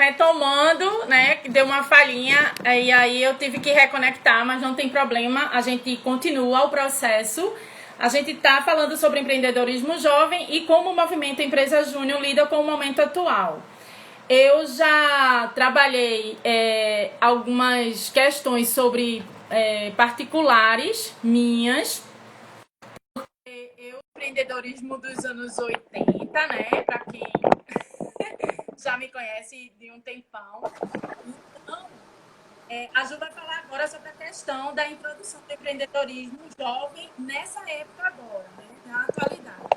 retomando, né? Que deu uma falhinha, e aí eu tive que reconectar, mas não tem problema, a gente continua o processo. A gente está falando sobre empreendedorismo jovem e como o movimento Empresa Júnior lida com o momento atual. Eu já trabalhei algumas questões sobre particulares minhas. Empreendedorismo dos anos 80, né? Para quem já me conhece de um tempão. Então, a Ju vai falar agora sobre a questão da introdução do empreendedorismo jovem nessa época agora, né? Na atualidade.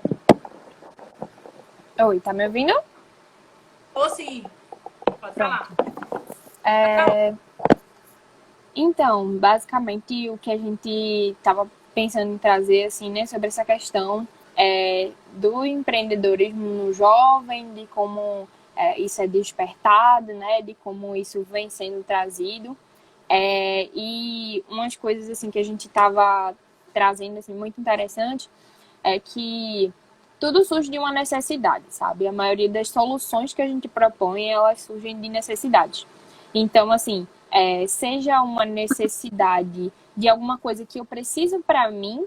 Oi, tá me ouvindo? Ou sim, pode falar. Então, basicamente, o que a gente estava pensando em trazer, assim, né, sobre essa questão do empreendedorismo no jovem, de como isso é despertado, né, de como isso vem sendo trazido. E umas coisas, assim, que a gente estava trazendo, assim, muito interessante, é que tudo surge de uma necessidade, sabe? A maioria das soluções que a gente propõe, elas surgem de necessidades. Então, assim, seja uma necessidade de alguma coisa que eu preciso para mim,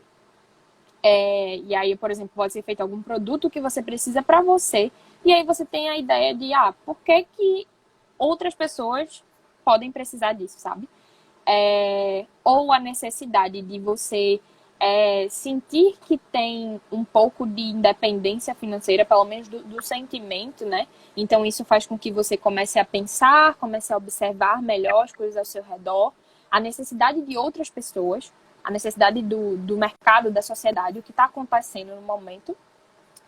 e aí, por exemplo, pode ser feito algum produto que você precisa para você, e aí você tem a ideia de, por que que outras pessoas podem precisar disso, sabe? Ou a necessidade de você sentir que tem um pouco de independência financeira, pelo menos do sentimento, né? Então, isso faz com que você comece a pensar, comece a observar melhor as coisas ao seu redor, a necessidade de outras pessoas, a necessidade do mercado, da sociedade, o que está acontecendo no momento.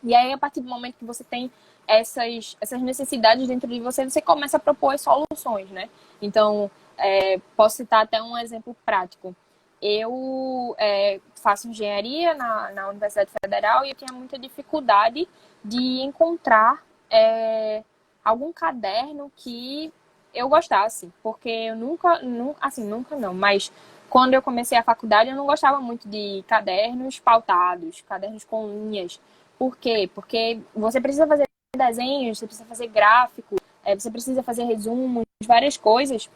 E aí, a partir do momento que você tem essas necessidades dentro de você, você começa a propor soluções, né? Então, posso citar até um exemplo prático. Eu faço engenharia na Universidade Federal e eu tinha muita dificuldade de encontrar algum caderno que eu gostasse, porque eu nunca não, mas quando eu comecei a faculdade eu não gostava muito de cadernos pautados, cadernos com linhas. Por quê? Porque você precisa fazer desenhos, você precisa fazer gráfico, você precisa fazer resumos, várias coisas.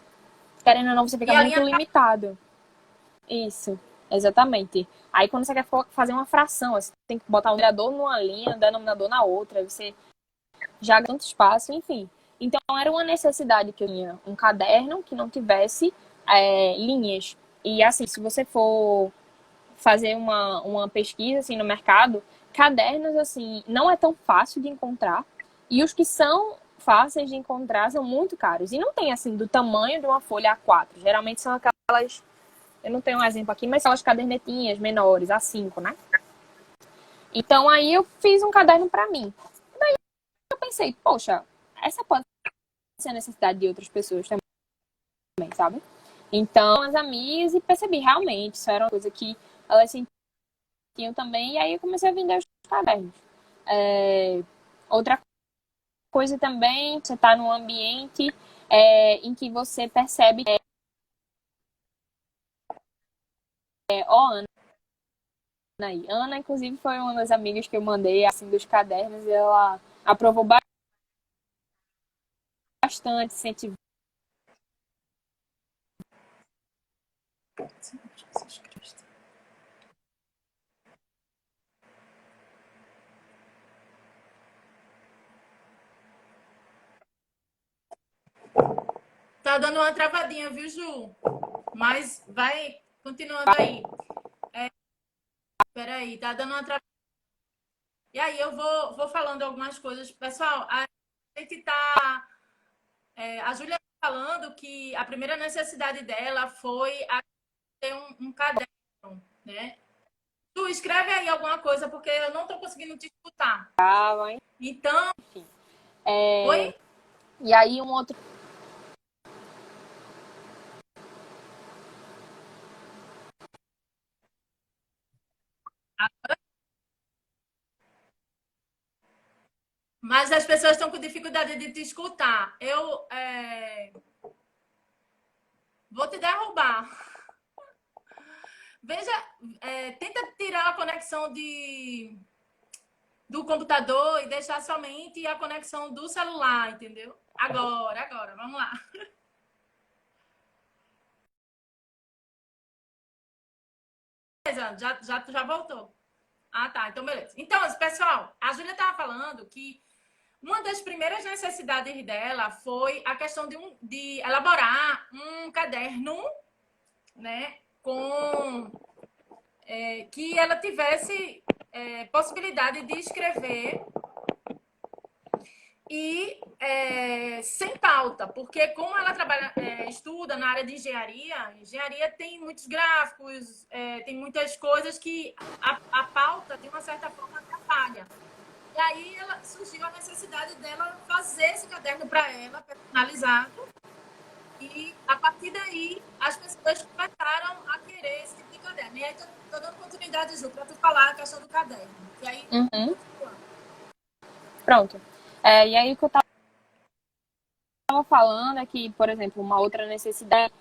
Querendo ou não, você fica muito limitado. Isso, exatamente. Aí quando você quer fazer uma fração, você tem que botar o numerador numa linha, o denominador na outra, aí você já ganha tanto espaço, enfim. Então era uma necessidade que eu tinha, um caderno que não tivesse linhas. E assim, se você for fazer uma pesquisa assim, no mercado, cadernos assim não é tão fácil de encontrar. E os que são fáceis de encontrar são muito caros. E não tem assim do tamanho de uma folha A4. Geralmente são aquelas, eu não tenho um exemplo aqui, mas são as cadernetinhas menores, A5, né? Então aí eu fiz um caderno para mim. Daí eu pensei, poxa, essa pode ser a necessidade de outras pessoas também, sabe? Então, as amigas e percebi realmente, isso era uma coisa que elas sentiam também, e aí eu comecei a vender os cadernos. Outra coisa também, você está num ambiente em que você percebe que Ana aí. Ana, inclusive, foi uma das amigas que eu mandei assim dos cadernos e ela aprovou bastante, incentivou. Tá dando uma travadinha, viu, Ju? Mas vai continuando aí. Peraí, tá dando uma travadinha. E aí eu vou falando algumas coisas. Pessoal, a gente tá... a Júlia tá falando que a primeira necessidade dela foi ter um caderno, né? Tu escreve aí alguma coisa, porque eu não tô conseguindo te escutar. Então... Enfim. Oi? E aí um outro... Mas as pessoas estão com dificuldade de te escutar. Eu vou te derrubar. Veja, tenta tirar a conexão do computador e deixar somente a conexão do celular, entendeu? Agora, vamos lá. Beleza, já voltou. Ah, tá, então beleza. Então, pessoal, a Júlia estava falando que uma das primeiras necessidades dela foi a questão de elaborar um caderno, né, com que ela tivesse possibilidade de escrever e sem pauta, porque como ela trabalha, estuda na área de engenharia tem muitos gráficos, tem muitas coisas que a pauta, de uma certa forma, atrapalha. E aí surgiu a necessidade dela fazer esse caderno para ela, personalizado, e a partir daí as pessoas começaram a querer esse tipo de caderno. E aí estou dando oportunidade, Ju, para tu falar a questão do caderno. E aí, Pronto. E aí o que eu estava falando é que, por exemplo, uma outra necessidade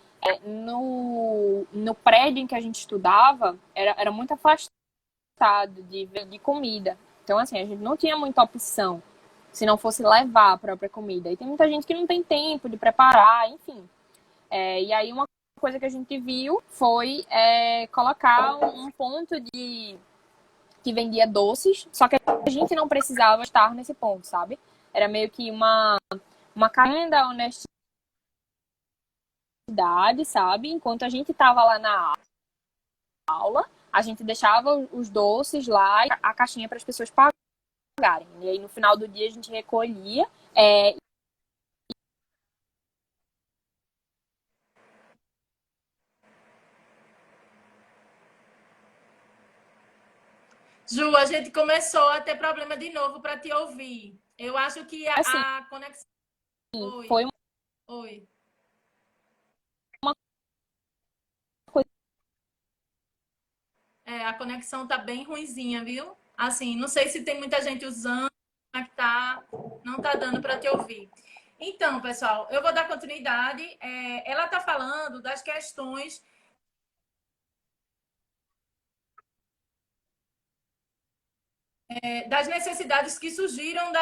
no prédio em que a gente estudava era muito afastado de comida. Então, assim, a gente não tinha muita opção se não fosse levar a própria comida. E tem muita gente que não tem tempo de preparar, enfim. E aí uma coisa que a gente viu foi colocar um ponto que vendia doces, só que a gente não precisava estar nesse ponto, sabe? Era meio que uma carinha da honestidade, sabe? Enquanto a gente estava lá na aula, a gente deixava os doces lá e a caixinha para as pessoas pagarem. E aí no final do dia a gente recolhia. Ju, a gente começou a ter problema de novo para te ouvir. Eu acho que Assim, a conexão. Oi, foi oi. uma coisa. A conexão tá bem ruinzinha, viu? Assim, não sei se tem muita gente usando, como é que tá, não tá dando para te ouvir. Então, pessoal, eu vou dar continuidade. Ela tá falando das questões das necessidades que surgiram da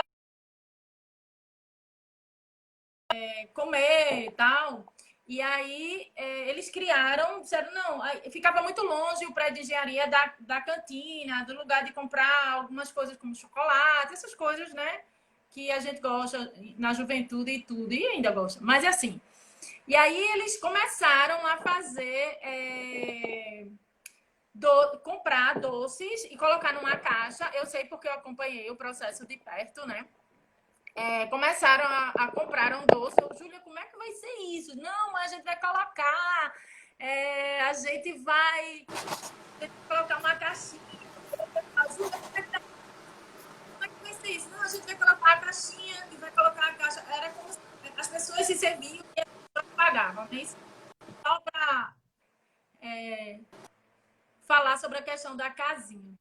comer e tal. E aí eles criaram, disseram, não, ficava muito longe o prédio de engenharia da cantina, do lugar de comprar algumas coisas como chocolate, essas coisas, né? Que a gente gosta na juventude e tudo, e ainda gosta. Mas é assim. E aí eles começaram a fazer, comprar doces e colocar numa caixa. Eu sei porque eu acompanhei o processo de perto, né? Começaram a comprar um doce. Eu, Júlia, como é que vai ser isso? Não, a gente vai colocar, a gente vai colocar uma caixinha. Júlia, como é que vai ser isso? Não, a gente vai colocar a caixinha e vai colocar a caixa. Era como se as pessoas se serviam e as pessoas pagavam, né? Só para falar sobre a questão da casinha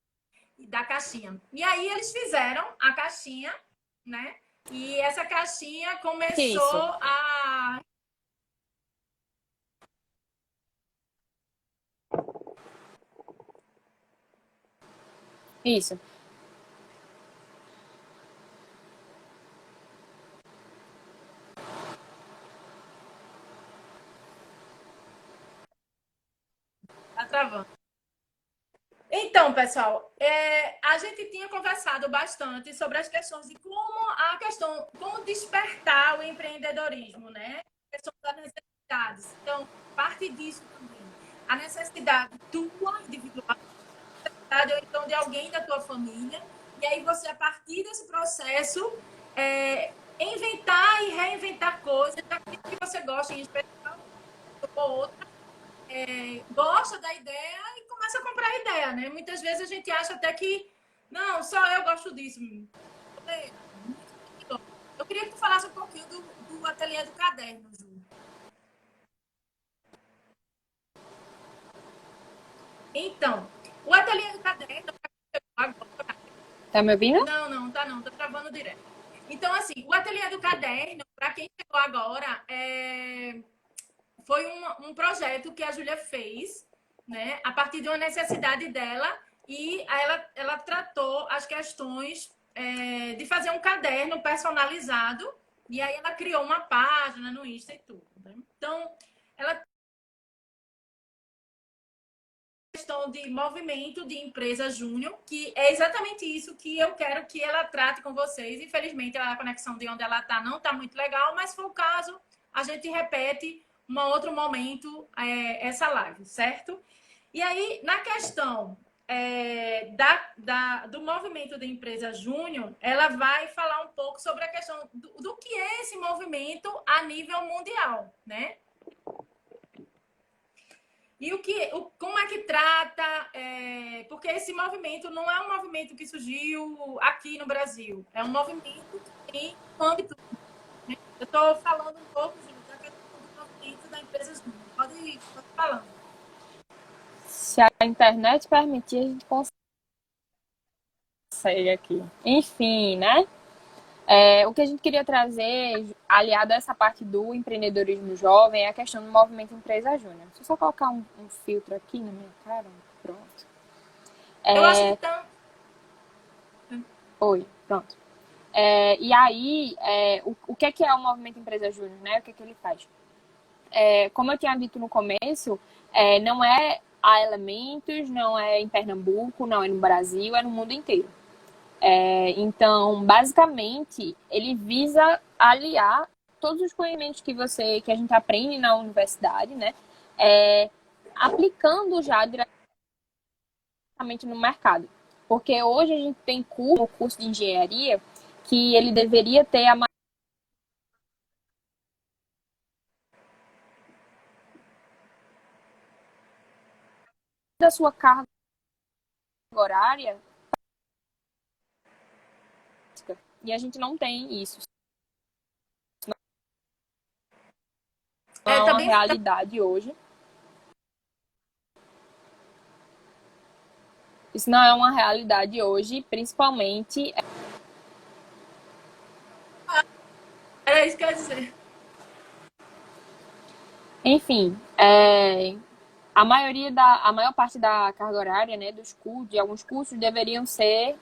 e da caixinha. E aí eles fizeram a caixinha, né? E essa caixinha Que começou isso? a. Isso. Tá travando. Então, pessoal, a gente tinha conversado bastante sobre as questões de como despertar o empreendedorismo, né? A questão das necessidades. Então, parte disso também. A necessidade tua, individual, ou então de alguém da tua família. E aí você, a partir desse processo, inventar e reinventar coisas daquilo que você gosta, em especial, ou outra, gosta da ideia e começa a comprar a ideia, né? Muitas vezes a gente acha até que, não, só eu gosto disso. Eu queria que tu falasse um pouquinho do ateliê do caderno, Ju. Então, o ateliê do caderno, agora, Tá me ouvindo? não, tá travando direto. Então, assim, o ateliê do caderno, para quem chegou agora, foi um projeto que a Júlia fez, né, a partir de uma necessidade dela, e ela tratou as questões de fazer um caderno personalizado, E aí ela criou uma página no Insta e tudo. Né? Então, ela questão de movimento de empresa júnior, que é exatamente isso que eu quero que ela trate com vocês. Infelizmente, a conexão de onde ela está não está muito legal, mas foi o caso, a gente repete um outro momento essa live, certo? E aí, na questão do movimento de empresa júnior, ela vai falar um pouco sobre a questão do que é esse movimento a nível mundial, né? E como é que trata? Porque esse movimento não é um movimento que surgiu aqui no Brasil, é um movimento que tem no âmbito. Né? Eu estou falando um pouco, Júlio, da questão do movimento da empresa júnior. Pode ir falando. Se a internet permitir, a gente consegue aqui. Enfim, né? O que a gente queria trazer, aliado a essa parte do empreendedorismo jovem, é a questão do movimento Empresa Júnior. Deixa eu só colocar um filtro aqui na minha cara. Pronto. Eu acho que está. Oi, pronto. E aí, o que é o movimento Empresa Júnior, né? O que ele faz? Como eu tinha dito no começo, não é a Elementos, não é em Pernambuco, não é no Brasil, é no mundo inteiro. Então, basicamente, ele visa aliar todos os conhecimentos que a gente aprende na universidade, né? Aplicando já diretamente no mercado. Porque hoje a gente tem curso de engenharia que ele deveria ter a da sua carga horária e a gente não tem isso. Não é uma Também. realidade hoje. Isso não é uma realidade hoje, principalmente. Era isso que eu ia dizer. Enfim, a maior parte da carga horária, né, de alguns cursos deveriam ser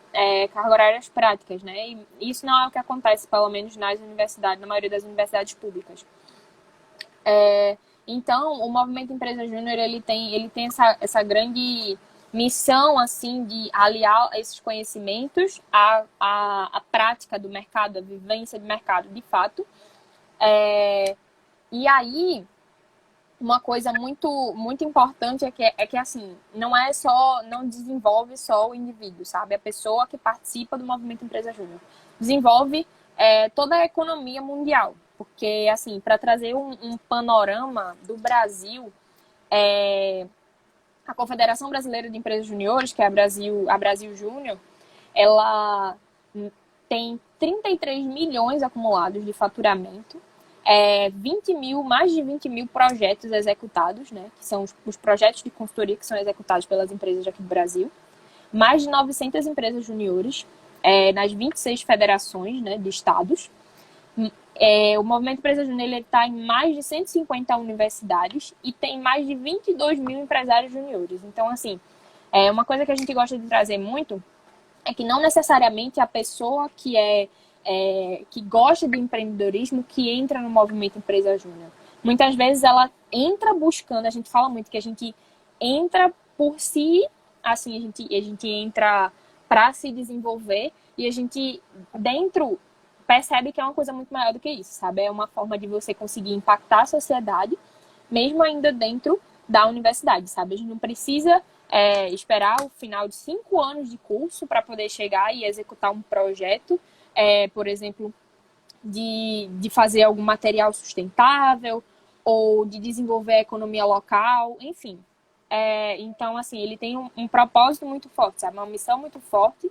carga horárias práticas, né? E isso não é o que acontece, pelo menos nas universidades, na maioria das universidades públicas. Então, o Movimento Empresa Júnior ele tem essa grande missão assim de aliar esses conhecimentos à prática do mercado, à vivência de mercado, de fato. E aí, uma coisa muito importante é que assim, não desenvolve só o indivíduo, sabe? A pessoa que participa do Movimento Empresa Júnior desenvolve toda a economia mundial. Porque, assim, para trazer um panorama do Brasil, a Confederação Brasileira de Empresas Juniores, que é a Brasil Júnior, ela tem 33 milhões acumulados de faturamento, mais de 20 mil projetos executados, né, que são os projetos de consultoria que são executados pelas empresas aqui do Brasil, mais de 900 empresas juniores nas 26 federações, né, de estados. O Movimento Empresa Júnior está em mais de 150 universidades e tem mais de 22 mil empresários juniores. Então, assim, uma coisa que a gente gosta de trazer muito é que não necessariamente a pessoa que gosta de empreendedorismo que entra no Movimento Empresa Júnior. Muitas vezes ela entra buscando, a gente fala muito que a gente entra por si, assim, a gente entra para se desenvolver e a gente, dentro, percebe que é uma coisa muito maior do que isso, sabe? É uma forma de você conseguir impactar a sociedade, mesmo ainda dentro da universidade, sabe? A gente não precisa esperar o final de 5 anos de curso para poder chegar e executar um projeto, por exemplo, de fazer algum material sustentável ou de desenvolver a economia local, enfim. Então, assim, ele tem um propósito muito forte, sabe? Uma missão muito forte,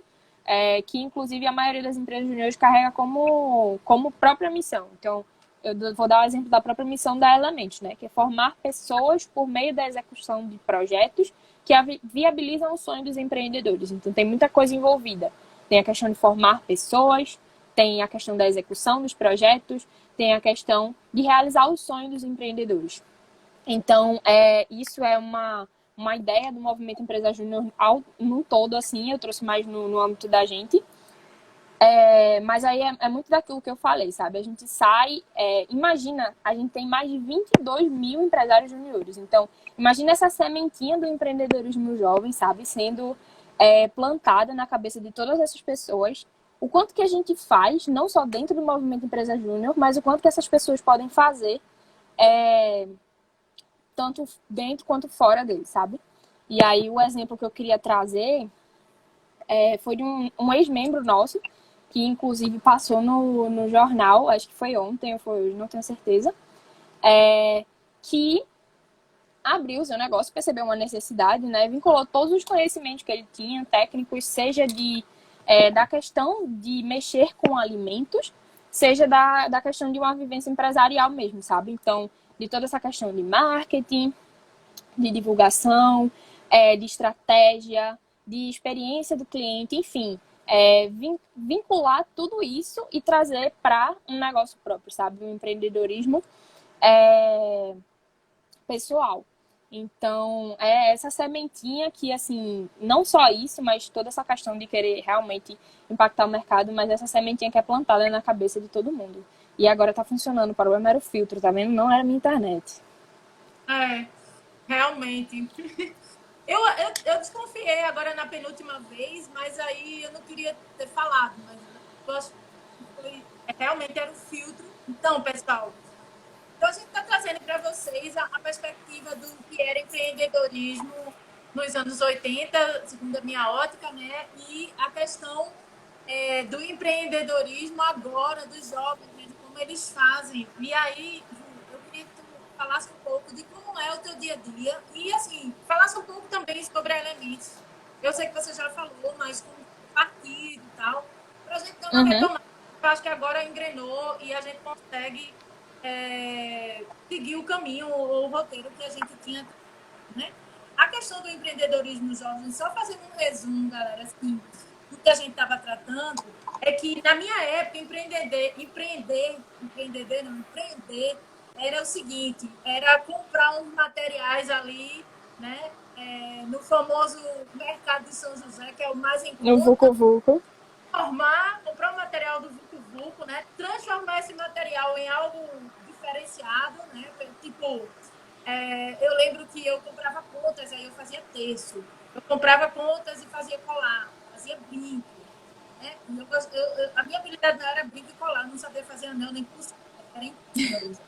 que inclusive a maioria das empresas juniores carrega como própria missão. Então, eu vou dar o exemplo da própria missão da Elementos, né? Que é formar pessoas por meio da execução de projetos que viabilizam o sonho dos empreendedores. Então, tem muita coisa envolvida. Tem a questão de formar pessoas, tem a questão da execução dos projetos, tem a questão de realizar o sonho dos empreendedores. Então, isso é uma ideia do Movimento Empresa Júnior num todo, assim, eu trouxe mais no âmbito da gente. Mas aí é muito daquilo que eu falei, sabe? A gente sai, imagina, a gente tem mais de 22 mil empresários juniores. Então, imagina essa sementinha do empreendedorismo jovem, sabe? Sendo plantada na cabeça de todas essas pessoas. O quanto que a gente faz, não só dentro do movimento Empresa Júnior, mas o quanto que essas pessoas podem fazer, tanto dentro quanto fora dele, sabe? E aí o exemplo que eu queria trazer foi de um ex-membro nosso, que inclusive passou no jornal, acho que foi ontem ou foi hoje, não tenho certeza, que abriu o seu negócio, percebeu uma necessidade, né? Vinculou todos os conhecimentos que ele tinha, técnicos, seja da questão de mexer com alimentos, seja da questão de uma vivência empresarial mesmo, sabe? Então, de toda essa questão de marketing, de divulgação, de estratégia, de experiência do cliente, enfim, vincular tudo isso e trazer para um negócio próprio, sabe? Um empreendedorismo pessoal. Então, é essa sementinha que, assim, não só isso, mas toda essa questão de querer realmente impactar o mercado, mas essa sementinha que é plantada na cabeça de todo mundo. E agora tá funcionando, o problema era o filtro, tá vendo? Não era a minha internet. Realmente. Eu desconfiei agora na penúltima vez, mas aí eu não queria ter falado, mas eu acho que realmente era o filtro. Então, pessoal, então a gente está trazendo para vocês a perspectiva do que era empreendedorismo nos anos 80, segundo a minha ótica, né? E a questão do empreendedorismo agora, dos jovens, né? De como eles fazem. E aí, Ju, eu queria que tu falasse um pouco de como é o teu dia a dia e, assim, falasse um pouco também sobre elementos. Eu sei que você já falou, mas como partido e tal, para a gente dar uma Uhum. retomada. Eu acho que agora engrenou e a gente consegue seguir o caminho ou o roteiro que a gente tinha, né? A questão do empreendedorismo jovem, só fazendo um resumo, galera, assim, do que a gente estava tratando, é que na minha época, empreender era o seguinte, era comprar uns materiais ali, né? No famoso mercado de São José, que é o mais em No conta, Vucu Vucu. comprar o material do Vucu Vucu, né? Transformar esse material em algo diferenciado, né? Tipo, eu lembro que eu comprava pontas, aí eu fazia terço. Eu comprava pontas e fazia colar, fazia brinco. Né? A minha habilidade não era brinco e colar, não sabia fazer anel nem pulseira, era em tímpanos.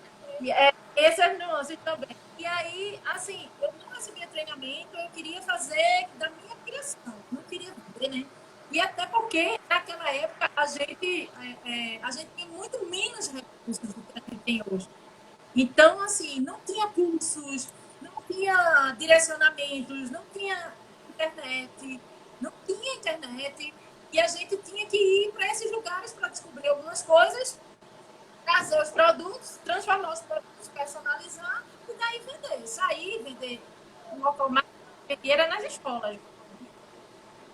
Essas nuances também. E aí, assim, eu não recebia treinamento, eu queria fazer da minha criação, não queria ver, né? E até porque, naquela época, a gente tinha muito menos recursos do que a gente tem hoje. Então, assim, não tinha cursos, não tinha direcionamentos, não tinha internet, não tinha internet. E a gente tinha que ir para esses lugares para descobrir algumas coisas, trazer os produtos, transformar os produtos, personalizar e daí vender. Sair, vender um local mais era nas escolas.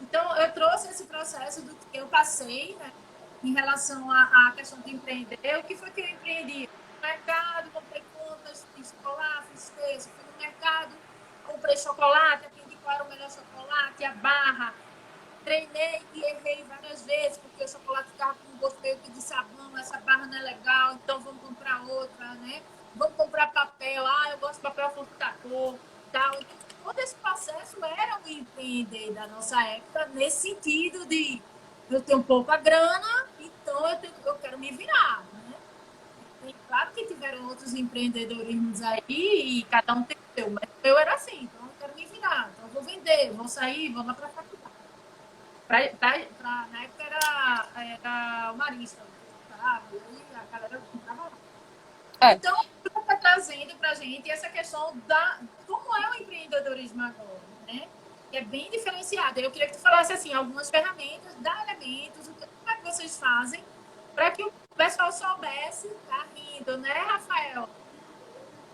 Então, eu trouxe esse processo do que eu passei, né, em relação à questão de empreender. O que foi que eu empreendi? No mercado, comprei contas, fiz colar, fiz texto, fui no mercado, comprei chocolate, aprendi qual era o melhor chocolate, a barra. Treinei e errei várias vezes, porque o chocolate ficava com um gosto meio que de sabão, essa barra não é legal, então vamos comprar outra, né? Vamos comprar papel, eu gosto de papel fonte da cor, tal. Então, todo esse processo era o empreender da nossa época, nesse sentido de eu tenho pouca grana, então eu quero me virar, né? E claro que tiveram outros empreendedorismos aí e cada um tem o seu, mas eu era assim, então eu quero me virar, então eu vou vender, vou sair, vou lá para a faculdade. Na época era o Marista, e a galera comprava lá. É. Então, está trazendo para a gente essa questão da como é o empreendedorismo agora, né? Que é bem diferenciado. Eu queria que tu falasse assim, algumas ferramentas, dá elementos, como é que vocês fazem para que o pessoal soubesse, tá rindo, né, Rafael?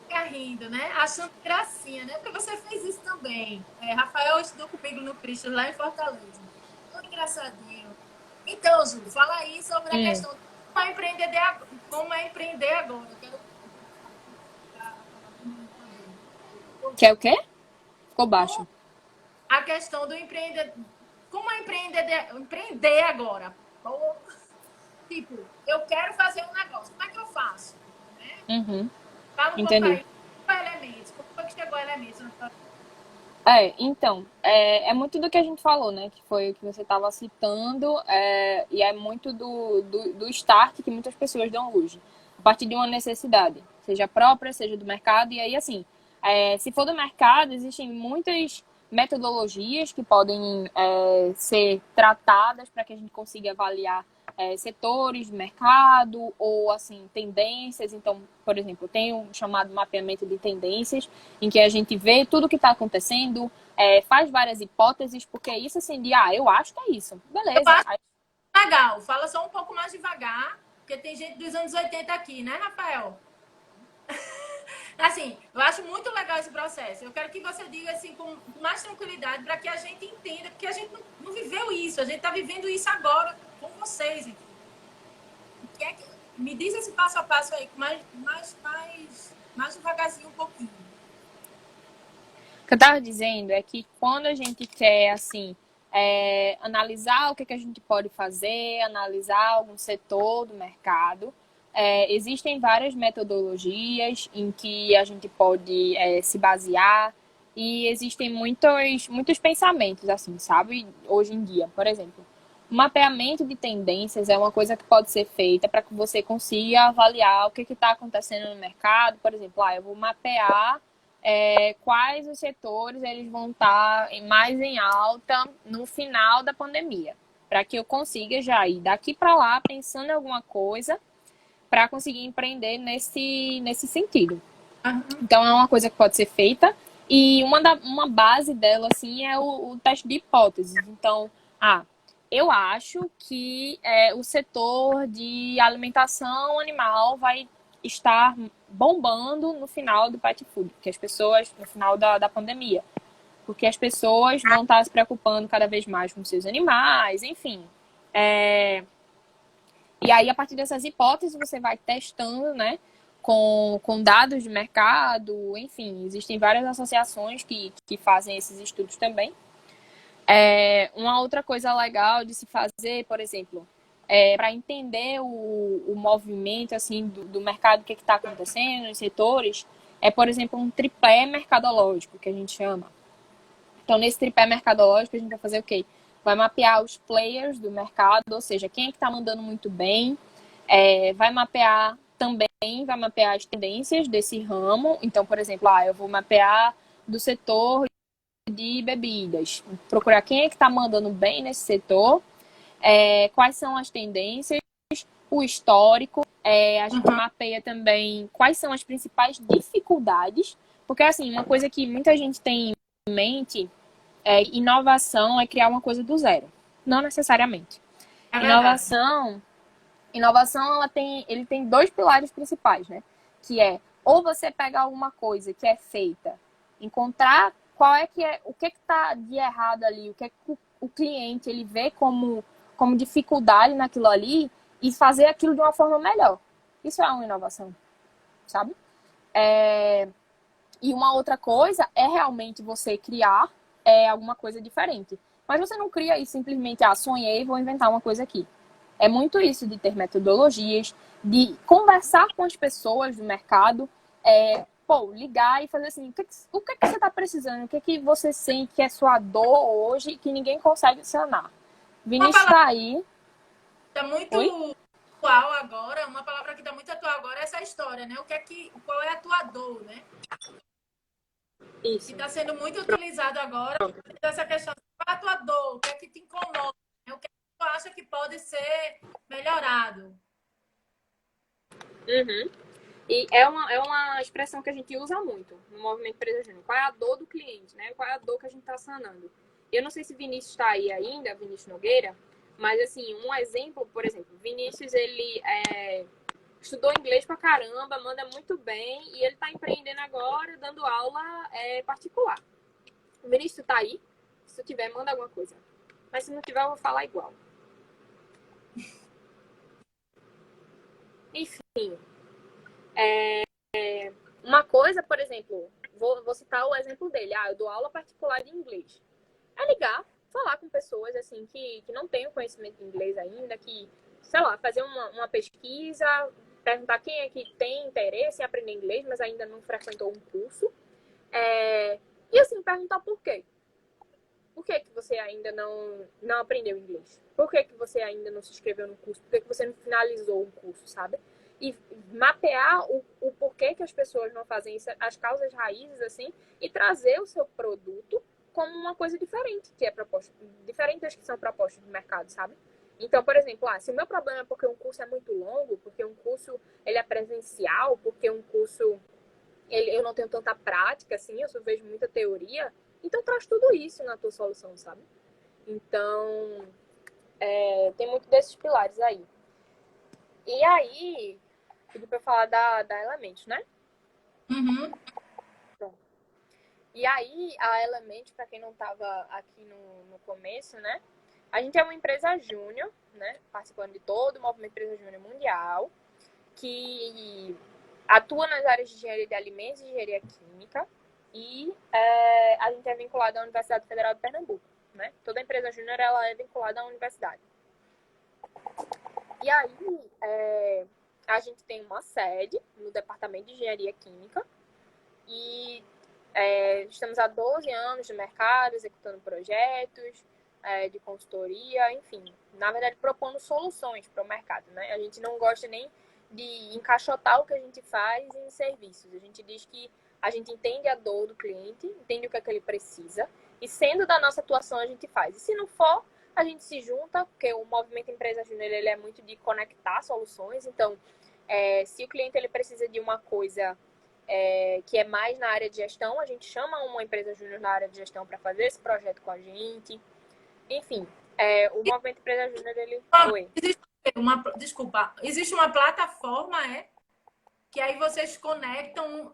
Fica rindo, né? Achando gracinha, né? Porque você fez isso também. Rafael estudou comigo no Cristo, lá em Fortaleza. Tão engraçadinho. Então, Ju, fala aí sobre a questão de como é empreender agora. Eu quero acabar também. Que é o quê? Ficou Como baixo. a questão do empreender. Como é empreender agora? Ou, tipo, eu quero fazer um negócio, como é que eu faço? Né? Uhum. Fala um pouco Entendi. aí. Elementos. Como foi que chegou elementos? Então, é muito do que a gente falou, né? Que foi o que você estava citando, e é muito do start que muitas pessoas dão hoje, a partir de uma necessidade, seja própria, seja do mercado, e aí, assim, se for do mercado, existem muitas metodologias que podem ser tratadas para que a gente consiga avaliar setores do mercado ou, assim, tendências. Então, por exemplo, tem um chamado mapeamento de tendências, em que a gente vê tudo o que está acontecendo, faz várias hipóteses, porque é isso assim de, eu acho que é isso. Eu Beleza. acho legal. Fala só um pouco mais devagar, porque tem gente dos anos 80 aqui, né, Rafael? Assim, eu acho muito legal esse processo. Eu quero que você diga assim com mais tranquilidade para que a gente entenda, porque a gente não viveu isso, a gente está vivendo isso agora com vocês. Me diz esse passo a passo aí, mais devagarzinho um pouquinho. O que eu estava dizendo é que quando a gente quer, assim, analisar o que a gente pode fazer, analisar algum setor do mercado, existem várias metodologias em que a gente pode se basear e existem muitos pensamentos, assim, sabe? Hoje em dia, por exemplo. O mapeamento de tendências é uma coisa que pode ser feita para que você consiga avaliar o que está acontecendo no mercado. Por exemplo, eu vou mapear quais os setores eles vão estar mais em alta no final da pandemia, para que eu consiga já ir daqui para lá pensando em alguma coisa para conseguir empreender nesse sentido. Uhum. Então é uma coisa que pode ser feita e uma base dela assim é o teste de hipóteses. Então, eu acho que o setor de alimentação animal vai estar bombando no final do pet food, porque as pessoas, no final da pandemia, porque as pessoas vão estar se preocupando cada vez mais com seus animais, enfim. E aí, a partir dessas hipóteses, você vai testando, né? Com dados de mercado, enfim, existem várias associações que fazem esses estudos também. Uma outra coisa legal de se fazer, por exemplo, para entender o movimento assim do mercado, o que está acontecendo nos setores, por exemplo, um tripé mercadológico, que a gente chama. Então, nesse tripé mercadológico, a gente vai fazer o quê? Vai mapear os players do mercado, ou seja, quem é que está mandando muito bem, vai mapear também, vai mapear as tendências desse ramo. Então, por exemplo, eu vou mapear do setor de bebidas, procurar quem é que está mandando bem nesse setor, quais são as tendências, o histórico, a gente mapeia também quais são as principais dificuldades, porque assim, uma coisa que muita gente tem em mente inovação é criar uma coisa do zero. Não necessariamente. É verdade. Inovação ele tem dois pilares principais, né? Que ou você pega alguma coisa que é feita, encontrar o que está de errado ali, o que o cliente ele vê como dificuldade naquilo ali e fazer aquilo de uma forma melhor. Isso é uma inovação, sabe? E uma outra coisa é realmente você criar alguma coisa diferente. Mas você não cria e simplesmente, sonhei, vou inventar uma coisa aqui. É muito isso de ter metodologias, de conversar com as pessoas do mercado, ligar e fazer assim, o que você está precisando? O que você sente que é sua dor hoje que ninguém consegue sanar? Vinícius está aí. Está muito Oi? atual agora, uma palavra que está muito atual agora é essa história, né? Qual é a tua dor, né? Isso. Que está sendo muito utilizado agora, essa questão, qual é a tua dor? O que é que te incomoda? O que tu acha que pode ser melhorado? Uhum. E é uma expressão que a gente usa muito no movimento Empresa Júnior. Qual é a dor do cliente, né? Qual é a dor que a gente está sanando? Eu não sei se Vinícius está aí ainda, Vinícius Nogueira, mas assim, um exemplo, por exemplo, Vinícius, ele estudou inglês pra caramba, manda muito bem e ele está empreendendo agora, dando aula particular. O Vinícius está aí? Se tiver, manda alguma coisa. Mas se não tiver, eu vou falar igual. Enfim, uma coisa, por exemplo, vou citar o exemplo dele. Eu dou aula particular de inglês. É ligar, falar com pessoas, assim, que não têm o conhecimento de inglês ainda, que, sei lá, fazer uma pesquisa, perguntar quem é que tem interesse em aprender inglês, mas ainda não frequentou um curso. E, assim, perguntar por quê. Por que você ainda não aprendeu inglês? Por que você ainda não se inscreveu no curso? Por que você não finalizou o curso, sabe? E mapear o porquê que as pessoas não fazem isso, as causas raízes, assim, e trazer o seu produto como uma coisa diferente, que é proposta, diferente das que são propostas no mercado, sabe? Então, por exemplo, se o meu problema é porque um curso é muito longo, porque um curso ele é presencial, porque um curso eu não tenho tanta prática, assim, eu só vejo muita teoria, então traz tudo isso na tua solução, sabe? Então, tem muito desses pilares aí. E aí, pedi pra eu falar da Element, né? Uhum. Pronto. E aí, a Element, para quem não estava aqui no começo, né? A gente é uma empresa júnior, né? Participando de todo o movimento Empresa Júnior Mundial, que atua nas áreas de engenharia de alimentos e engenharia química. E a gente é vinculado à Universidade Federal de Pernambuco, né? Toda empresa júnior ela é vinculada à universidade. E aí, a gente tem uma sede no Departamento de Engenharia Química e estamos há 12 anos no mercado, executando projetos de consultoria, enfim, na verdade propondo soluções para o mercado, né? A gente não gosta nem de encaixotar o que a gente faz em serviços. A gente diz que a gente entende a dor do cliente, entende o que é que ele precisa e sendo da nossa atuação a gente faz. E se não for, a gente se junta, porque o movimento Empresa Júnior ele é muito de conectar soluções. Então, se o cliente ele precisa de uma coisa que é mais na área de gestão, a gente chama uma empresa júnior na área de gestão para fazer esse projeto com a gente. Enfim, o movimento Empresa Júnior, ele... Oi. Desculpa, existe uma plataforma, que aí vocês conectam,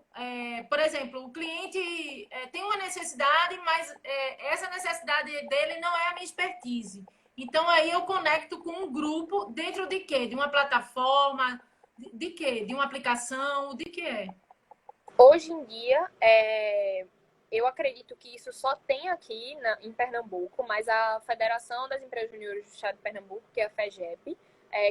por exemplo, o cliente tem uma necessidade, mas essa necessidade dele não é a minha expertise. Então, aí eu conecto com um grupo dentro de quê? De uma plataforma, de quê? De uma aplicação, de quê? Hoje em dia, eu acredito que isso só tem aqui em Pernambuco, mas a Federação das Empresas Juniores do Estado de Pernambuco, que é a FEGEP,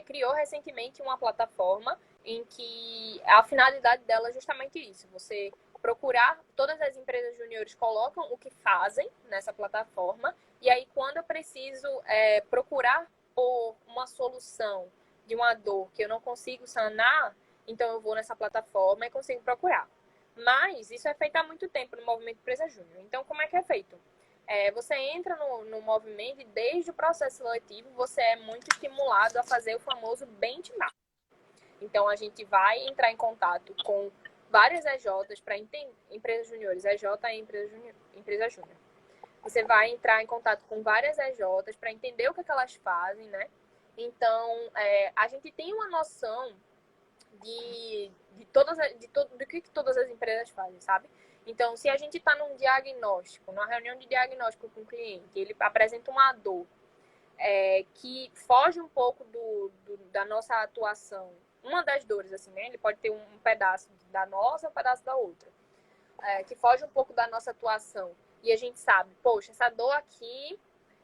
criou recentemente uma plataforma em que a finalidade dela é justamente isso, você procurar, todas as empresas juniores colocam o que fazem nessa plataforma, e aí quando eu preciso procurar por uma solução de uma dor que eu não consigo sanar, então eu vou nessa plataforma e consigo procurar. Mas isso é feito há muito tempo no movimento Empresa Júnior. Então, como é que é feito? Você entra no movimento e desde o processo seletivo você é muito estimulado a fazer o famoso benchmark. Então, a gente vai entrar em contato com várias EJs para entender, empresas juniores, EJ é empresa júnior. Você vai entrar em contato com várias EJs para entender o que elas fazem, né? Então, a gente tem uma noção do que todas as empresas fazem, sabe? Então, se a gente está num diagnóstico, numa reunião de diagnóstico com o cliente, ele apresenta uma dor que foge um pouco da nossa atuação, uma das dores, assim, né? Ele pode ter um pedaço da nossa, um pedaço da outra, que foge um pouco da nossa atuação. E a gente sabe, poxa, essa dor aqui,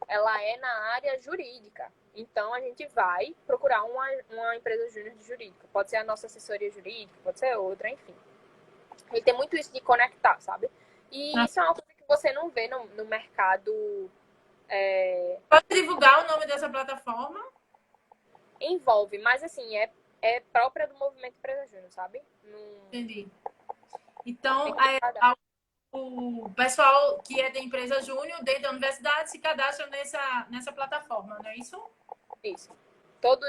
ela é na área jurídica. Então, a gente vai procurar uma empresa júnior de jurídica. Pode ser a nossa assessoria jurídica, pode ser outra, enfim. Ele tem muito isso de conectar, sabe? E isso é uma coisa que você não vê no mercado. Pode divulgar o nome dessa plataforma? Envolve, mas assim, é própria do movimento Empresa Júnior, sabe? Entendi. Então, o pessoal que é da empresa júnior, dentro da universidade, se cadastra nessa plataforma, não é isso? Isso.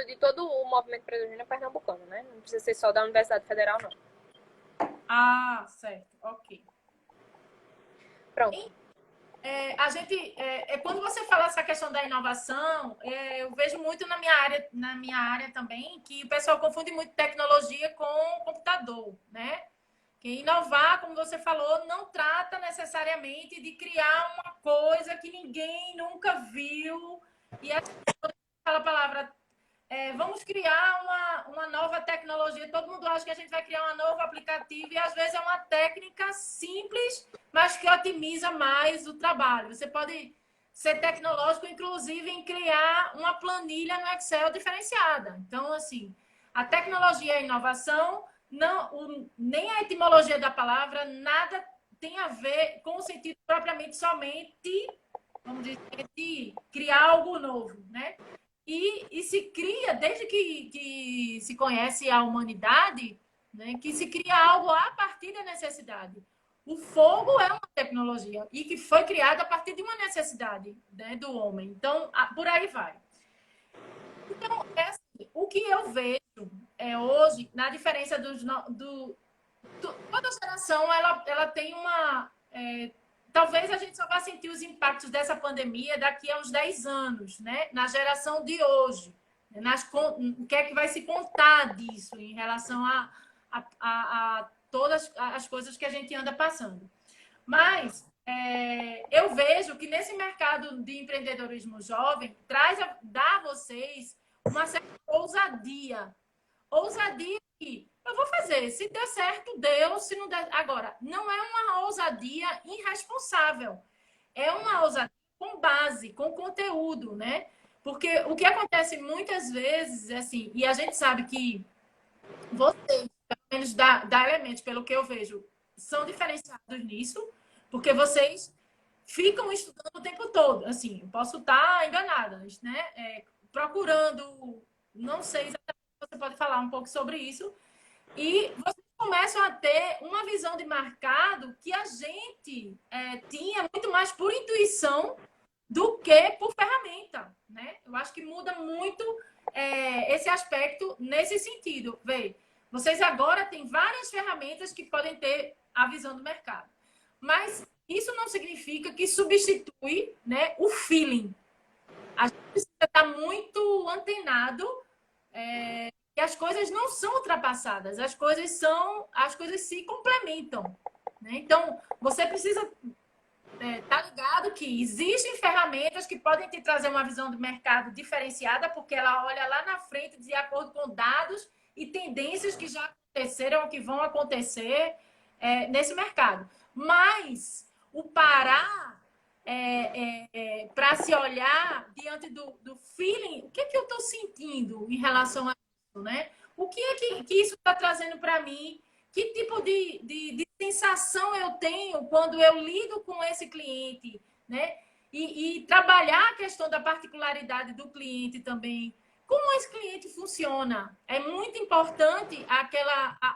De todo o movimento Empresa Júnior pernambucano, né? Não precisa ser só da Universidade Federal, não. Ah, certo. Ok. Pronto. A gente, quando você fala essa questão da inovação, eu vejo muito na minha área também, que o pessoal confunde muito tecnologia com computador, né? Que inovar, como você falou, não trata necessariamente de criar uma coisa que ninguém nunca viu. E a gente fala a palavra, vamos criar uma nova tecnologia. Todo mundo acha que a gente vai criar um novo aplicativo e às vezes é uma técnica simples, mas que otimiza mais o trabalho. Você pode ser tecnológico, inclusive em criar uma planilha no Excel diferenciada. Então, assim, a tecnologia e a inovação, nem a etimologia da palavra, nada tem a ver com o sentido propriamente somente, vamos dizer, de criar algo novo, né? E se cria, desde que se conhece a humanidade, né, que se cria algo a partir da necessidade. O fogo é uma tecnologia e que foi criada a partir de uma necessidade, né, do homem. Então, por aí vai. Então, assim, o que eu vejo hoje, na diferença toda geração, ela tem uma... talvez a gente só vá sentir os impactos dessa pandemia daqui a uns 10 anos, né? Na geração de hoje. O que é que vai se contar disso em relação a todas as coisas que a gente anda passando. Mas eu vejo que nesse mercado de empreendedorismo jovem, dá a vocês uma certa ousadia. Ousadia que eu vou fazer. Se der certo, deu. Se não der... Agora, não é uma ousadia irresponsável. É uma ousadia com base, com conteúdo, né? Porque o que acontece muitas vezes, assim, e a gente sabe que vocês, pelo menos da Elementos, pelo que eu vejo, são diferenciados nisso, porque vocês ficam estudando o tempo todo. Assim, eu posso estar enganada, né? Procurando, não sei exatamente, você pode falar um pouco sobre isso, e vocês começam a ter uma visão de mercado que a gente tinha muito mais por intuição do que por ferramenta, né? Eu acho que muda muito esse aspecto nesse sentido. Vê, vocês agora têm várias ferramentas que podem ter a visão do mercado, mas isso não significa que substitui, né, o feeling. A gente precisa estar muito antenado que as coisas não são ultrapassadas, as coisas se complementam, né? Então, você precisa tá ligado que existem ferramentas que podem te trazer uma visão do mercado diferenciada, porque ela olha lá na frente de acordo com dados e tendências que já aconteceram ou que vão acontecer nesse mercado. Mas o parar para se olhar diante do feeling, o que é que eu estou sentindo em relação a isso, né? O que é que isso está trazendo para mim? Que tipo de sensação eu tenho quando eu lido com esse cliente, né? E trabalhar a questão da particularidade do cliente também. Como esse cliente funciona? É muito importante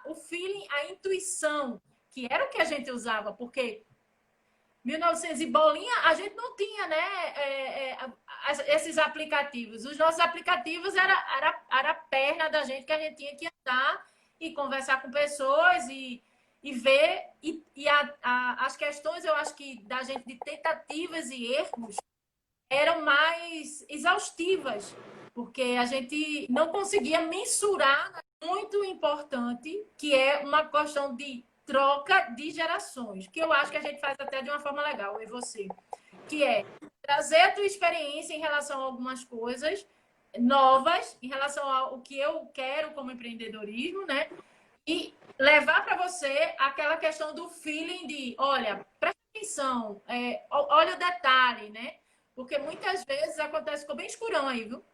o feeling, a intuição, que era o que a gente usava, porque 1900 e bolinha, a gente não tinha, né, esses aplicativos. Os nossos aplicativos era a perna da gente que a gente tinha que andar e conversar com pessoas e ver. As questões, eu acho que da gente de tentativas e erros eram mais exaustivas, porque a gente não conseguia mensurar muito importante, que é uma questão de troca de gerações, que eu acho que a gente faz até de uma forma legal, eu e você, que é trazer a tua experiência em relação a algumas coisas novas, em relação ao que eu quero como empreendedorismo, né? E levar para você aquela questão do feeling de, olha, presta atenção, olha o detalhe, né? Porque muitas vezes acontece, ficou bem escurão aí, viu?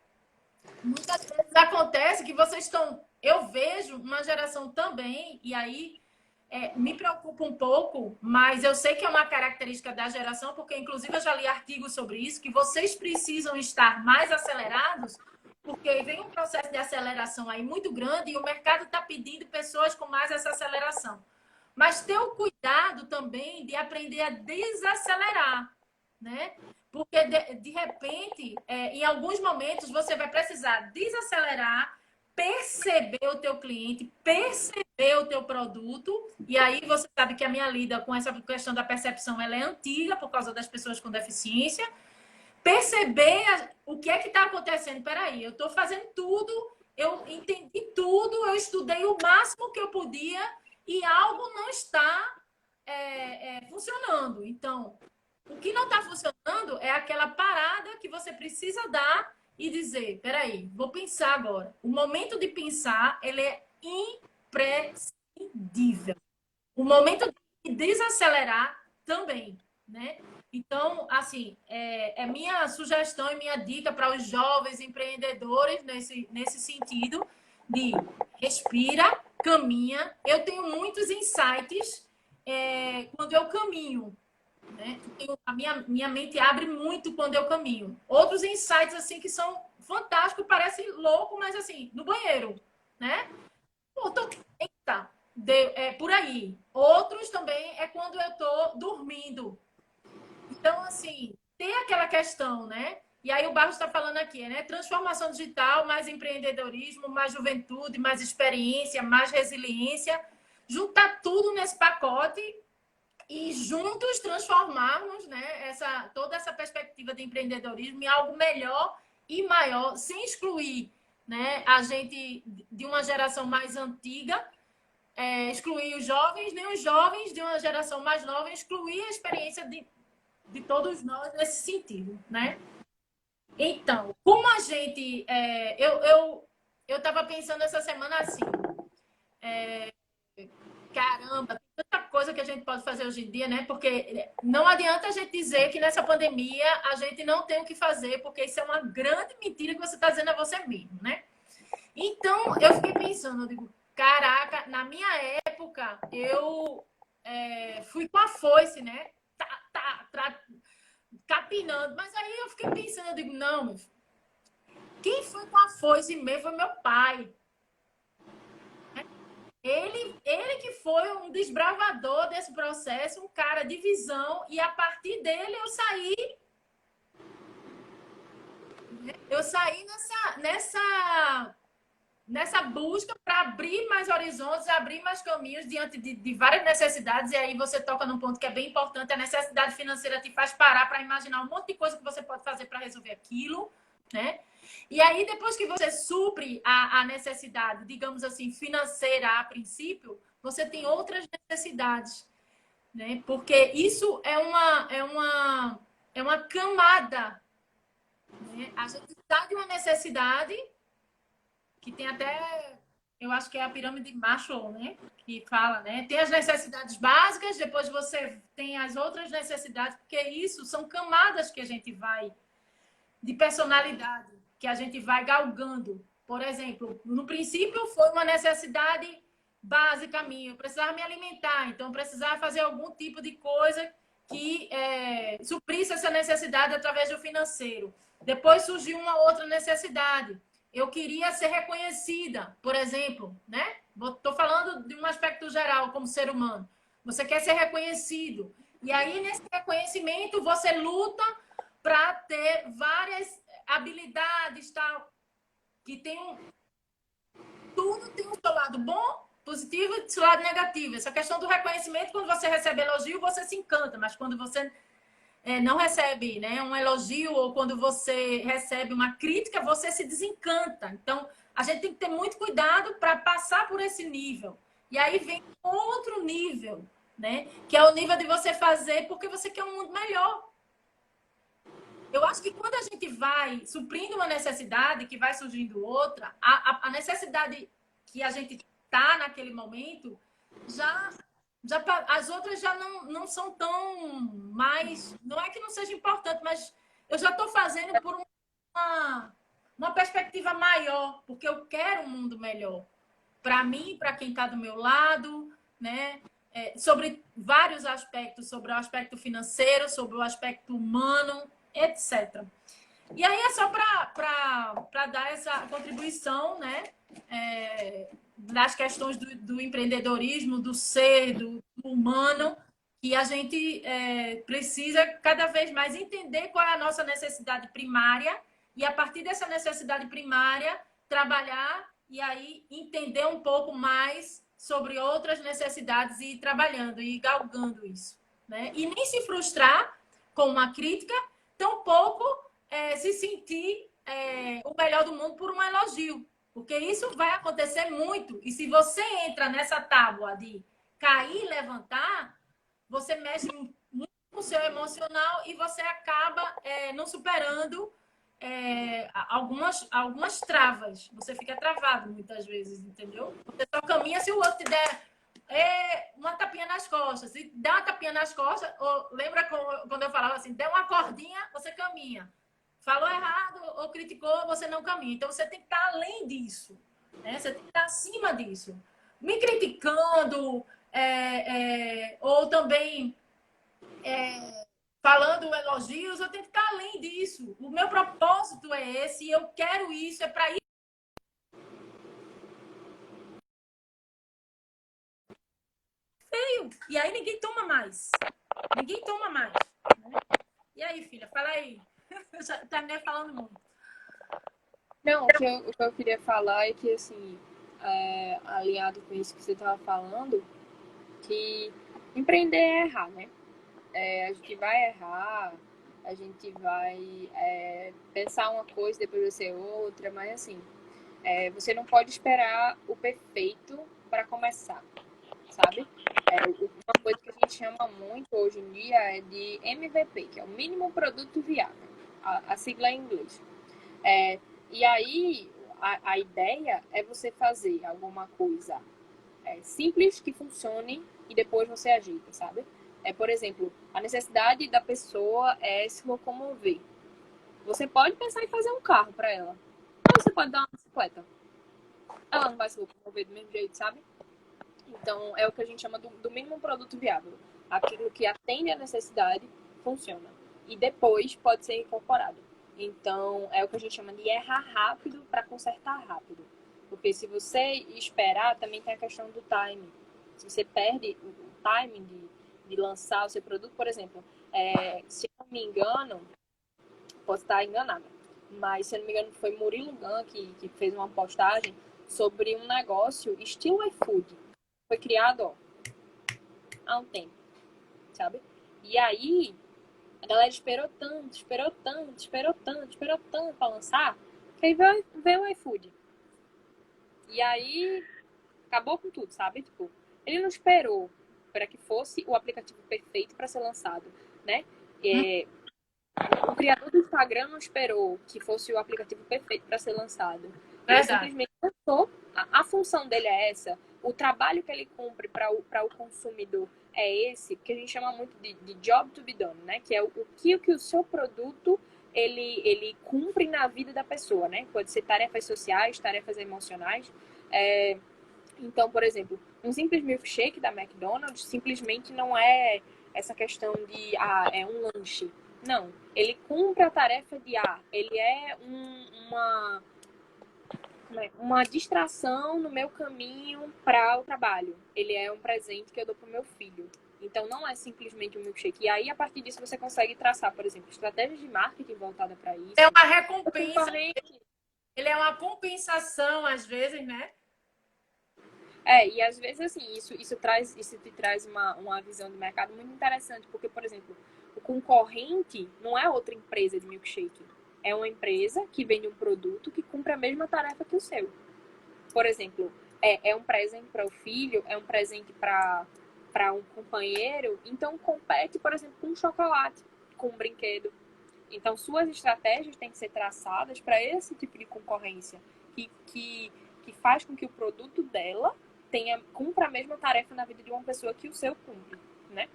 Muitas vezes acontece que vocês estão... Eu vejo uma geração também, e aí me preocupa um pouco, mas eu sei que é uma característica da geração, porque inclusive eu já li artigos sobre isso, que vocês precisam estar mais acelerados, porque vem um processo de aceleração aí muito grande e o mercado está pedindo pessoas com mais essa aceleração. Mas ter o cuidado também de aprender a desacelerar, né? Porque, de repente, em alguns momentos, você vai precisar desacelerar, perceber o teu cliente, perceber o teu produto. E aí você sabe que a minha lida com essa questão da percepção ela é antiga por causa das pessoas com deficiência. Perceber o que é que está acontecendo. Peraí, eu estou fazendo tudo, eu entendi tudo, eu estudei o máximo que eu podia e algo não está funcionando. Então, o que não está funcionando é aquela parada que você precisa dar e dizer, peraí, vou pensar agora. O momento de pensar, ele é imprescindível. O momento de desacelerar também, né? Então, assim, é minha sugestão e minha dica para os jovens empreendedores nesse sentido de respira, caminha. Eu tenho muitos insights quando eu caminho, né? A minha mente abre muito quando eu caminho. Outros insights, assim, que são fantásticos, parece louco, mas assim, no banheiro, né? Pô, eita, por aí. Outros também é quando eu tô dormindo. Então, assim, tem aquela questão, né? E aí o Barros está falando aqui, né? Transformação digital, mais empreendedorismo, mais juventude, mais experiência, mais resiliência. Juntar tudo nesse pacote e juntos transformarmos, né, toda essa perspectiva de empreendedorismo em algo melhor e maior, sem excluir, né, a gente de uma geração mais antiga, excluir os jovens, nem os jovens de uma geração mais nova, excluir a experiência de todos nós nesse sentido, né? Então, como a gente... eu estava pensando essa semana assim, caramba, tem tanta coisa que a gente pode fazer hoje em dia, né? Porque não adianta a gente dizer que nessa pandemia a gente não tem o que fazer, porque isso é uma grande mentira que você está dizendo a você mesmo, né? Então, eu fiquei pensando, eu digo, caraca, na minha época, eu fui com a foice, né? Capinando. Mas aí eu fiquei pensando, eu digo, não, meu filho, quem foi com a foice mesmo foi meu pai. Ele que foi um desbravador desse processo, um cara de visão, e a partir dele eu saí nessa busca para abrir mais horizontes, abrir mais caminhos diante de várias necessidades. E aí você toca num ponto que é bem importante: a necessidade financeira te faz parar para imaginar um monte de coisa que você pode fazer para resolver aquilo, né? E aí, depois que você supre a necessidade, digamos assim, financeira a princípio, você tem outras necessidades, né? Porque isso é uma camada, né? A gente está de uma necessidade que tem até, eu acho que é a pirâmide de Maslow, né? Que fala, né? Tem as necessidades básicas, depois você tem as outras necessidades, porque isso são camadas que a gente vai, de personalidade, que a gente vai galgando. Por exemplo, no princípio foi uma necessidade básica minha, eu precisava me alimentar, então eu precisava fazer algum tipo de coisa que suprisse essa necessidade através do financeiro. Depois surgiu uma outra necessidade. Eu queria ser reconhecida, por exemplo, né? Estou falando de um aspecto geral, como ser humano. Você quer ser reconhecido. E aí, nesse reconhecimento, você luta para ter várias habilidades, tal, que tudo tem o seu lado bom, positivo e o seu lado negativo. Essa questão do reconhecimento, quando você recebe elogio, você se encanta, mas quando você não recebe, né, um elogio, ou quando você recebe uma crítica, você se desencanta. Então, a gente tem que ter muito cuidado para passar por esse nível. E aí vem outro nível, né, que é o nível de você fazer porque você quer um mundo melhor. Eu acho que quando a gente vai suprindo uma necessidade, que vai surgindo outra, a necessidade que a gente está naquele momento, já, as outras já não são tão mais... Não é que não seja importante, mas eu já estou fazendo por uma perspectiva maior, porque eu quero um mundo melhor. Para mim, para quem está do meu lado, né? Sobre vários aspectos, sobre o aspecto financeiro, sobre o aspecto humano, etc. E aí é só para dar essa contribuição, né? Das questões do empreendedorismo, do ser, do humano, que a gente precisa cada vez mais entender qual é a nossa necessidade primária e, a partir dessa necessidade primária, trabalhar e aí entender um pouco mais sobre outras necessidades e ir trabalhando e galgando isso, né? E nem se frustrar com uma crítica, tampouco se sentir o melhor do mundo por um elogio, porque isso vai acontecer muito. E se você entra nessa tábua de cair e levantar, você mexe muito com o seu emocional e você acaba não superando algumas travas. Você fica travado muitas vezes, entendeu? Você só caminha se o outro te der uma tapinha nas costas. E dá uma tapinha nas costas, lembra quando eu falava assim, dá uma cordinha, você caminha. Falou errado ou criticou, você não caminha. Então, você tem que estar além disso. Né? Você tem que estar acima disso. Me criticando, ou também falando elogios, eu tenho que estar além disso. O meu propósito é esse, eu quero isso, é para isso. Feio. E aí ninguém toma mais. Ninguém toma mais. Né? E aí, filha, fala aí. Eu já terminei falando muito. Não, o que eu queria falar é que, assim, alinhado com isso que você estava falando, que empreender é errar, né? A gente vai errar, a gente vai pensar uma coisa, depois vai ser outra, mas assim, você não pode esperar o perfeito para começar, sabe? Uma coisa que a gente chama muito hoje em dia é de MVP, que é o mínimo produto viável, a sigla em inglês. E aí, a ideia é você fazer alguma coisa simples que funcione e depois você ajeita, sabe? Por exemplo, a necessidade da pessoa é se locomover. Você pode pensar em fazer um carro para ela. Ou você pode dar uma bicicleta. Ela não vai se locomover do mesmo jeito, sabe? Então, é o que a gente chama do mínimo produto viável. Aquilo que atende à necessidade funciona. E depois pode ser incorporado. Então, é o que a gente chama de errar rápido para consertar rápido. Porque se você esperar, também tem a questão do timing. Se você perde o timing de lançar o seu produto, por exemplo, se eu não me engano, posso estar enganada, mas se eu não me engano foi Murilo Gun que fez uma postagem sobre um negócio estilo iFood. Foi criado há um tempo, sabe? E aí, a galera esperou tanto, esperou tanto, esperou tanto, esperou tanto pra lançar, que aí veio o iFood. E aí, acabou com tudo, sabe? Tipo, ele não esperou para que fosse o aplicativo perfeito para ser lançado, né? O criador do Instagram não esperou que fosse o aplicativo perfeito para ser lançado. Ele simplesmente lançou. A função dele é essa. O trabalho que ele cumpre para o consumidor é esse, que a gente chama muito de job to be done, né? Que é o que o seu produto ele cumpre na vida da pessoa, né? Pode ser tarefas sociais, tarefas emocionais. Então, por exemplo, um simples milkshake da McDonald's simplesmente não é essa questão de é um lanche. Não, ele cumpre a tarefa de ele é uma distração no meu caminho para o trabalho. Ele é um presente que eu dou para o meu filho. Então, não é simplesmente um milkshake. E aí, a partir disso, você consegue traçar, por exemplo, estratégias de marketing voltada para isso. É uma recompensa. Ele é uma compensação, às vezes, né? E às vezes, assim, isso te traz uma visão de mercado muito interessante, porque, por exemplo, o concorrente não é outra empresa de milkshake. É uma empresa que vende um produto que cumpre a mesma tarefa que o seu. Por exemplo, é um presente para o filho, é um presente para um companheiro, então compete, por exemplo, com um chocolate, com um brinquedo. Então, suas estratégias têm que ser traçadas para esse tipo de concorrência, que faz com que o produto dela cumpra a mesma tarefa na vida de uma pessoa que o seu cumpre, né?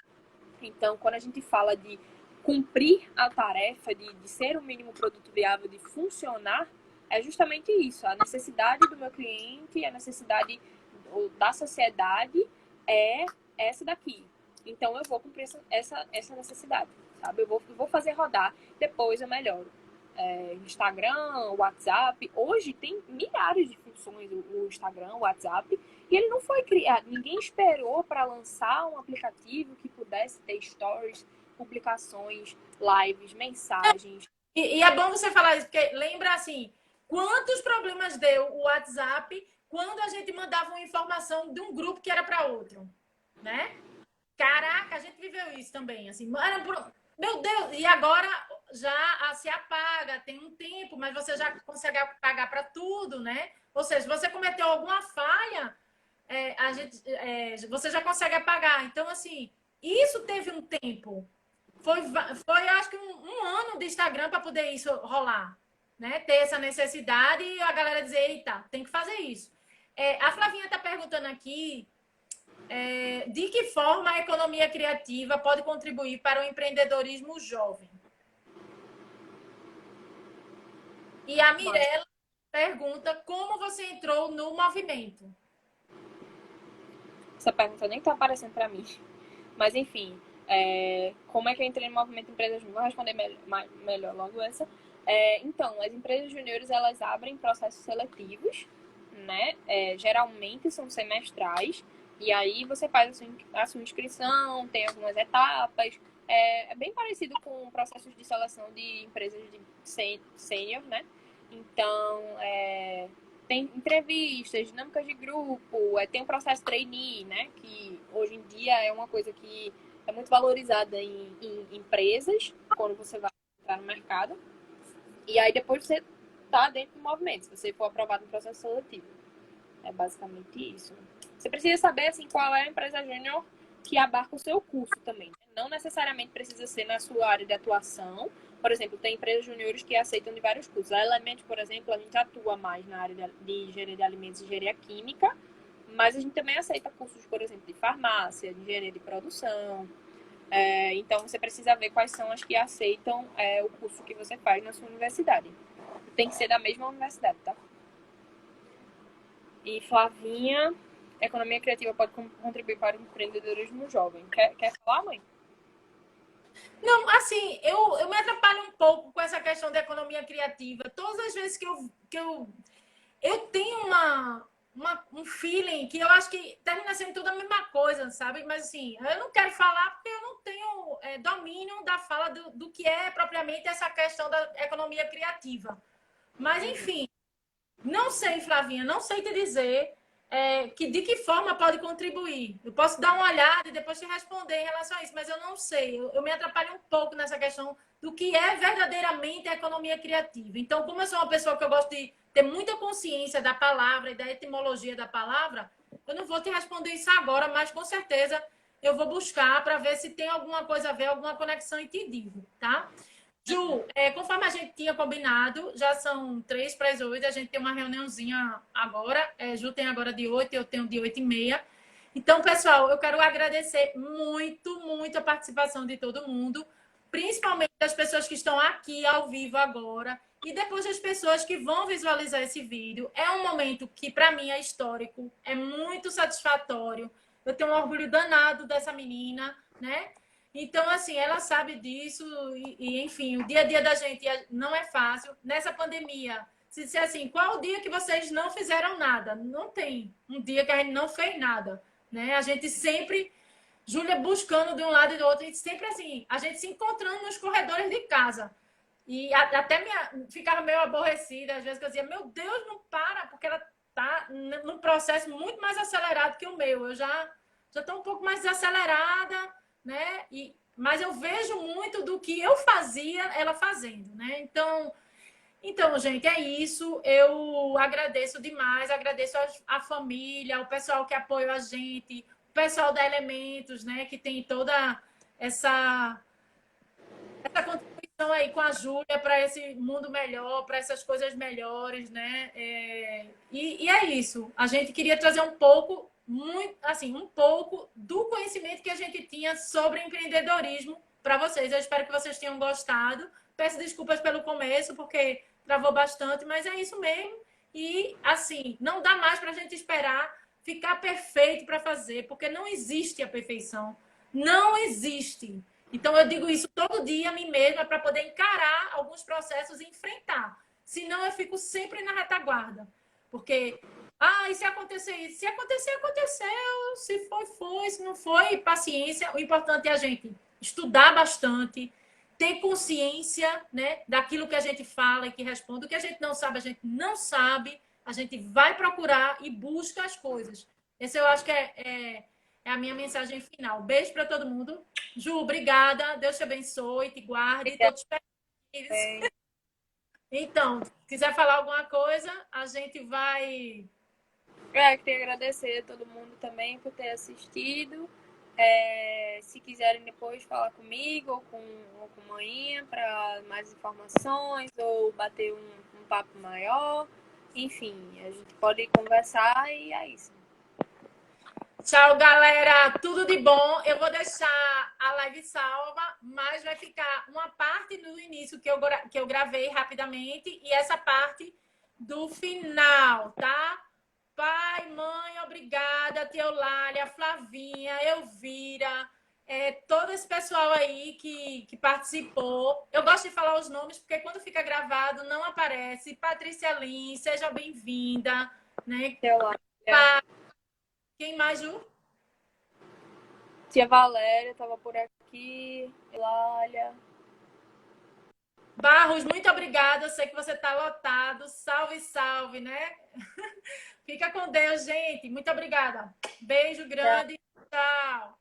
Então, quando a gente fala de cumprir a tarefa, de ser o mínimo produto viável, de funcionar, é justamente isso. A necessidade do meu cliente, a necessidade da sociedade é essa daqui. Então, eu vou cumprir essa necessidade, sabe? Eu vou fazer rodar, depois eu melhoro. Instagram, WhatsApp. Hoje tem milhares de funções o Instagram, o WhatsApp, e ele não foi criado. Ninguém esperou para lançar um aplicativo que pudesse ter stories, publicações, lives, mensagens. E é bom você falar isso, porque lembra assim, quantos problemas deu o WhatsApp quando a gente mandava uma informação de um grupo que era para outro, né? Caraca, a gente viveu isso também, assim, meu Deus, e agora já se apaga, tem um tempo, mas você já consegue apagar para tudo, né? Ou seja, se você cometeu alguma falha, você já consegue apagar. Então, assim, isso teve um tempo. Foi acho que um ano de Instagram para poder isso rolar, né? Ter essa necessidade e a galera dizer, eita, tem que fazer isso. A Flavinha está perguntando aqui De que forma a economia criativa pode contribuir para o empreendedorismo jovem? E a Mirella pergunta como você entrou no movimento. Essa pergunta nem tá aparecendo para mim. Mas, enfim, como é que eu entrei no movimento Empresas Júnior? Vou responder melhor logo essa. Então, as empresas júniores, elas abrem processos seletivos, né? Geralmente são semestrais. E aí você faz a sua inscrição, tem algumas etapas. É bem parecido com processos de seleção de empresas de sênior, né? Então, tem entrevistas, dinâmicas de grupo, tem um processo trainee, né? Que hoje em dia é uma coisa que é muito valorizada em empresas, quando você vai entrar no mercado. E aí depois você tá dentro do movimento, se você for aprovado no processo seletivo. É basicamente isso. Você precisa saber, assim, qual é a empresa júnior que abarca o seu curso também. Né? Não necessariamente precisa ser na sua área de atuação. Por exemplo, tem empresas júniores que aceitam de vários cursos. A Element, por exemplo, a gente atua mais na área de engenharia de alimentos e engenharia química, mas a gente também aceita cursos, por exemplo, de farmácia, de engenharia de produção. Então, você precisa ver quais são as que aceitam o curso que você faz na sua universidade. Tem que ser da mesma universidade, tá? E Flavinha, economia criativa pode contribuir para o empreendedorismo jovem. Quer falar, mãe? Não, assim, eu me atrapalho um pouco com essa questão da economia criativa. Todas as vezes que eu tenho um feeling que eu acho que termina sendo tudo a mesma coisa, sabe? Mas assim, eu não quero falar porque eu não tenho domínio da fala do que é propriamente essa questão da economia criativa. Mas, enfim, não sei, Flavinha, não sei te dizer de que forma pode contribuir. Eu posso dar uma olhada e depois te responder em relação a isso, mas eu não sei. Eu me atrapalho um pouco nessa questão do que é verdadeiramente a economia criativa. Então, como eu sou uma pessoa que eu gosto de ter muita consciência da palavra e da etimologia da palavra, eu não vou te responder isso agora, mas com certeza eu vou buscar para ver se tem alguma coisa a ver, alguma conexão e te digo, tá? Ju, conforme a gente tinha combinado, já são 7:55, a gente tem uma reuniãozinha agora. Ju tem agora de 8, eu tenho de 8:30. Então, pessoal, eu quero agradecer muito, muito a participação de todo mundo, principalmente das pessoas que estão aqui ao vivo agora e depois das pessoas que vão visualizar esse vídeo. É um momento que, para mim, é histórico, é muito satisfatório. Eu tenho um orgulho danado dessa menina, né? Então, assim, ela sabe disso enfim, o dia a dia da gente não é fácil. Nessa pandemia, se disser assim, qual o dia que vocês não fizeram nada? Não tem um dia que a gente não fez nada, né? A gente sempre, Júlia buscando de um lado e do outro, e sempre assim, a gente se encontrando nos corredores de casa. E até ficava meio aborrecida, às vezes, que eu dizia, meu Deus, não para, porque ela tá num processo muito mais acelerado que o meu. Eu já estou um pouco mais desacelerada, né? Mas eu vejo muito do que eu fazia ela fazendo, né? Então, gente, é isso. Eu agradeço demais, agradeço a família, o pessoal que apoia a gente, o pessoal da Elementos, né? Que tem toda essa contribuição aí com a Júlia para esse mundo melhor, para essas coisas melhores, né? E é isso. A gente queria trazer um pouco, muito, assim, um pouco do conhecimento que a gente tinha sobre empreendedorismo para vocês. Eu espero que vocês tenham gostado. Peço desculpas pelo começo, porque travou bastante, mas é isso mesmo. E, assim, não dá mais para a gente esperar ficar perfeito para fazer, porque não existe a perfeição. Não existe. Então, eu digo isso todo dia a mim mesma para poder encarar alguns processos e enfrentar. Senão, eu fico sempre na retaguarda. Porque, e se acontecer isso? Se acontecer, aconteceu. Se foi, foi. Se não foi, paciência. O importante é a gente estudar bastante, ter consciência, né, daquilo que a gente fala e que responde. O que a gente não sabe, a gente não sabe. A gente vai procurar e busca as coisas. Esse eu acho que é a minha mensagem final. Beijo para todo mundo. Ju, obrigada. Deus te abençoe, te guarde. Estou te esperando. Então, se quiser falar alguma coisa, a gente vai. Queria agradecer a todo mundo também por ter assistido. Se quiserem depois falar comigo ou com a Maninha para mais informações ou bater um papo maior, enfim, a gente pode conversar e é isso. Tchau, galera. Tudo de bom. Eu vou deixar a live salva, mas vai ficar uma parte no início que eu gravei rapidamente e essa parte do final, tá? Pai, mãe, obrigada. Tia Eulália, Flavinha, Elvira, todo esse pessoal aí que participou. Eu gosto de falar os nomes porque quando fica gravado não aparece. Patrícia Lins, seja bem-vinda. Né? Tia Lália. Quem mais, Ju? Tia Valéria estava por aqui. Lália. Barros, muito obrigada. Eu sei que você está lotado. Salve, salve, né? Fica com Deus, gente. Muito obrigada. Beijo grande. Tchau.